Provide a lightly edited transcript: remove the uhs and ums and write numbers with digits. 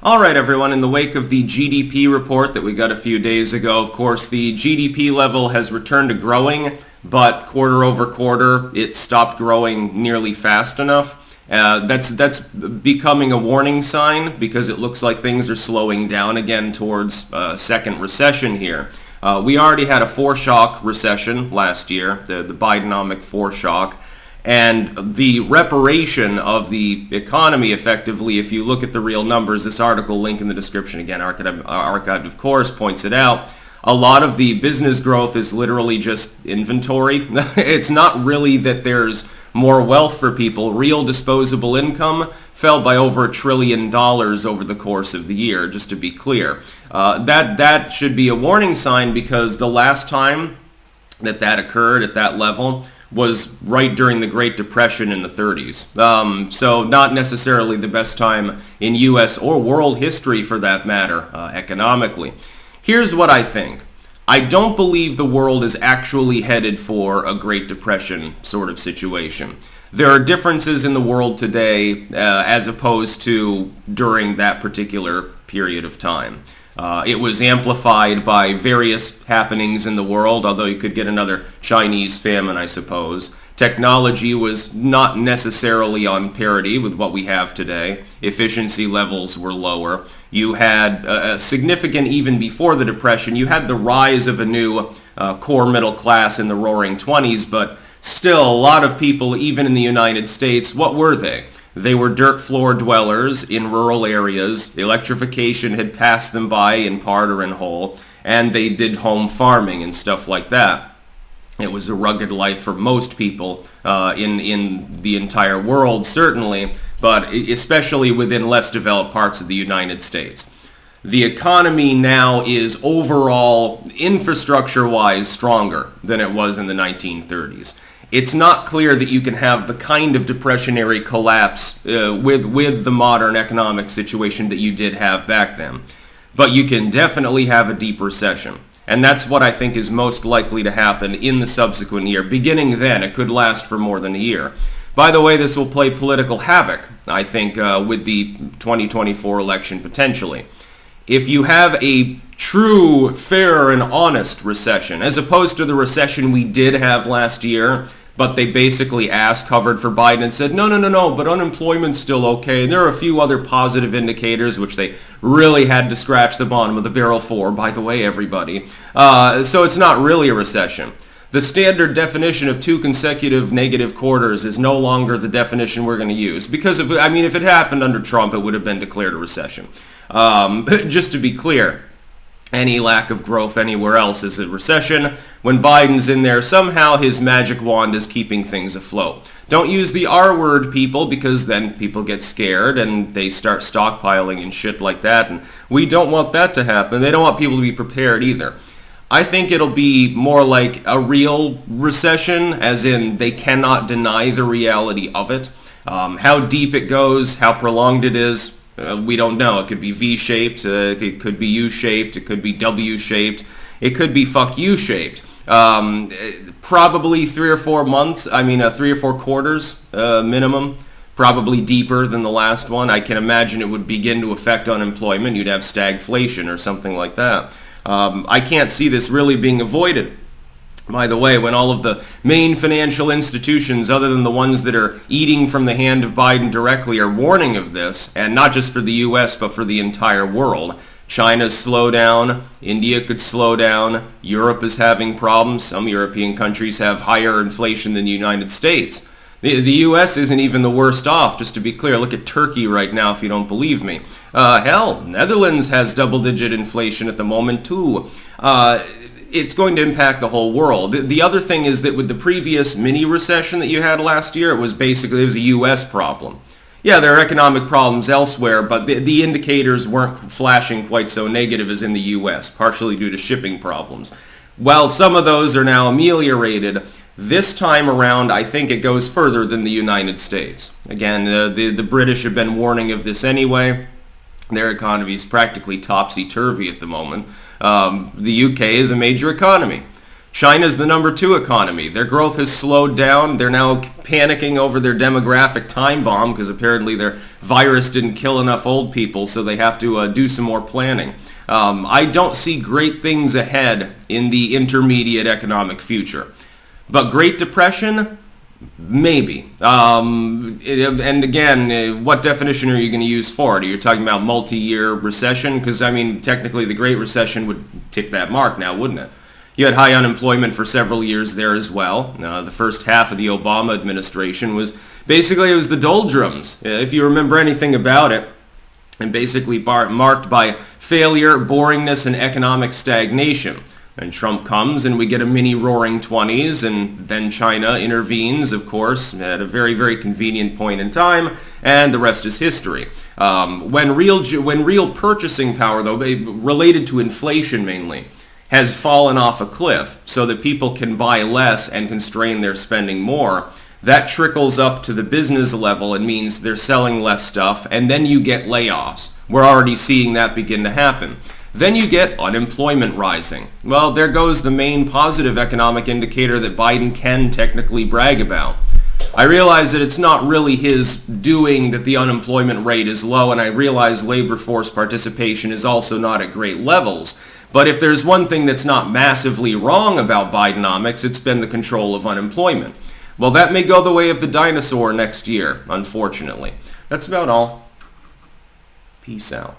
All right, everyone, in the wake of the GDP report that we got a few days ago, of course, the GDP level has returned to growing, but quarter over quarter, it stopped growing nearly fast enough. That's becoming a warning sign because it looks like things are slowing down again towards a second recession here. We already had a foreshock recession last year, the Bidenomic foreshock. And the reparation of the economy, effectively, if you look at the real numbers, this article, link in the description, again, Archived of course, points it out, a lot of the business growth is literally just inventory. It's not really that there's more wealth for people. Real disposable income fell by over $1 trillion over the course of the year, just to be clear. That should be a warning sign because the last time that occurred at that level was right during the Great Depression in the 30s. So not necessarily the best time in U.S. or world history for that matter, economically. Here's what I think. I don't believe the world is actually headed for a Great Depression sort of situation. There are differences in the world today as opposed to during that particular period of time. It was amplified by various happenings in the world, although you could get another Chinese famine, I suppose. Technology was not necessarily on parity with what we have today. Efficiency levels were lower. You had a significant, even before the Depression, you had the rise of a new core middle class in the roaring 20s, but still a lot of people, even in the United States, what were they? They were dirt floor dwellers in rural areas. Electrification had passed them by in part or in whole, and they did home farming and stuff like that. It was a rugged life for most people in the entire world, certainly, but especially within less developed parts of the United States. The economy now is overall, infrastructure-wise, stronger than it was in the 1930s. It's not clear that you can have the kind of depressionary collapse with the modern economic situation that you did have back then. But you can definitely have a deep recession. And that's what I think is most likely to happen in the subsequent year. Beginning then, it could last for more than a year. By the way, this will play political havoc, I think, with the 2024 election potentially. If you have a true, fair, and honest recession, as opposed to the recession we did have last year, but they basically covered for Biden and said, no, but unemployment's still okay. And there are a few other positive indicators, which they really had to scratch the bottom of the barrel for, by the way, everybody. So it's not really a recession. The standard definition of 2 consecutive negative quarters is no longer the definition we're going to use. Because, if it happened under Trump, it would have been declared a recession. Just to be clear, any lack of growth anywhere else is a recession. When Biden's in there, somehow his magic wand is keeping things afloat. Don't use the R word, people, because then people get scared and they start stockpiling and shit like that. And we don't want that to happen. They don't want people to be prepared either. I think it'll be more like a real recession, as in they cannot deny the reality of it. How deep it goes, how prolonged it is, we don't know. It could be V-shaped, it could be U-shaped, it could be W-shaped, it could be fuck you-shaped. Probably 3 or 4 months, 3 or 4 quarters minimum, probably deeper than the last one. I can imagine it would begin to affect unemployment. You'd have stagflation or something like that. I can't see this really being avoided. By the way, when all of the main financial institutions, other than the ones that are eating from the hand of Biden directly, are warning of this, and not just for the U.S., but for the entire world. China's slow down, India could slow down, Europe is having problems, some European countries have higher inflation than the United States. The U.S. isn't even the worst off, just to be clear. Look at Turkey right now if you don't believe me. Hell, Netherlands has double-digit inflation at the moment too. It's going to impact the whole world. The other thing is that with the previous mini recession that you had last year, it was a U.S. problem. Yeah, there are economic problems elsewhere, but the indicators weren't flashing quite so negative as in the U.S., partially due to shipping problems. While some of those are now ameliorated, this time around, I think it goes further than the United States. Again, the British have been warning of this anyway. Their economy is practically topsy-turvy at the moment. The UK is a major economy. China's the number 2 economy. Their growth has slowed down. They're now panicking over their demographic time bomb because apparently they're virus didn't kill enough old people, so they have to do some more planning. I don't see great things ahead in the intermediate economic future. But Great Depression? Maybe. And again, what definition are you going to use for it? Are you talking about multi-year recession? Because, I mean, technically the Great Recession would tick that mark now, wouldn't it? You had high unemployment for several years there as well. The first half of the Obama administration was basically, it was the doldrums, if you remember anything about it, and basically marked by failure, boringness, and economic stagnation. And Trump comes and we get a mini roaring 20s, and then China intervenes, of course, at a very, very convenient point in time, and the rest is history. When real purchasing power, though, related to inflation mainly, has fallen off a cliff so that people can buy less and constrain their spending more, that trickles up to the business level and means they're selling less stuff, and then you get layoffs. We're already seeing that begin to happen. Then you get unemployment rising. Well, there goes the main positive economic indicator that Biden can technically brag about. I realize that it's not really his doing that the unemployment rate is low, and I realize labor force participation is also not at great levels. But if there's one thing that's not massively wrong about Bidenomics, it's been the control of unemployment. Well, that may go the way of the dinosaur next year, unfortunately. That's about all. Peace out.